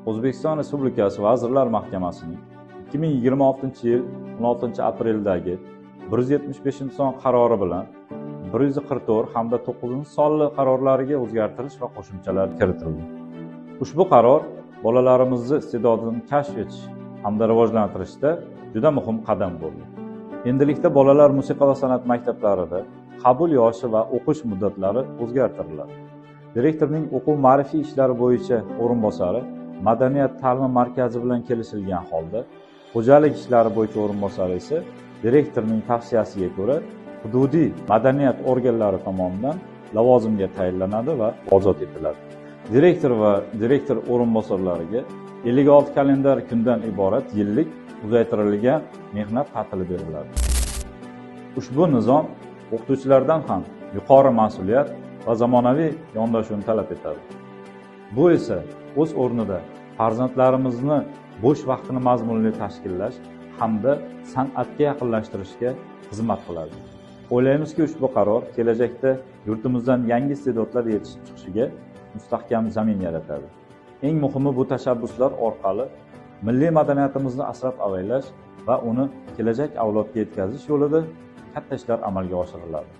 O'zbekiston Respublikasi Vazirlar Mahkamasining 2026-yil 16-apreldagi 175-son qarori bilan 144 hamda 9-sonli qarorlariga o'zgartirish va qo'shimchalar kiritildi. Ushbu qaror bolalarimizni iste'dodini kashf etish hamda rivojlantirishda juda muhim qadam bo'ldi. Endilikda bolalar musiqa va san'at maktablarida qabul yoshi va o'qish muddatlari o'zgartiriladi. Direktorning o'quv-ma'rifiy ishlari bo'yicha o'rinbosari Madaniyat ta'lim markazi bilan kelishilgan holda, xo'jalik ishlari bo'yicha o'rinbosari esa direktorning tavsiyasiga ko'ra hududiy madaniyat organlari tomonidan lavozimga tayinlanadi va ozod etiladi. Direktor va direktor o'rinbosarlariga 56 kalendar kundan iborat yillik uzaytirilgan mehnat ta'tili beriladi. Ushbu nizom o'qituvchilardan ham yuqori mas'uliyat va zamonaviy yondashuvni talab etadi. Bu esa o'z o'rnida farzandlarimizni bo'sh vaqtini mazmunli tashkillash hamda san'atga yaqinlashtirishga xizmat qiladi. O'ylaymizki, ushbu qaror kelajakda yurtimizdan yangi iste'dodlar yetishib chiqishiga mustahkam zamin yaratadi. Eng muhimi, bu tashabbuslar orqali milliy madaniyatimizni asrab-avaylash va uni kelajak avlodga yetkazish yo'lida katta ishlar amalga oshiriladi.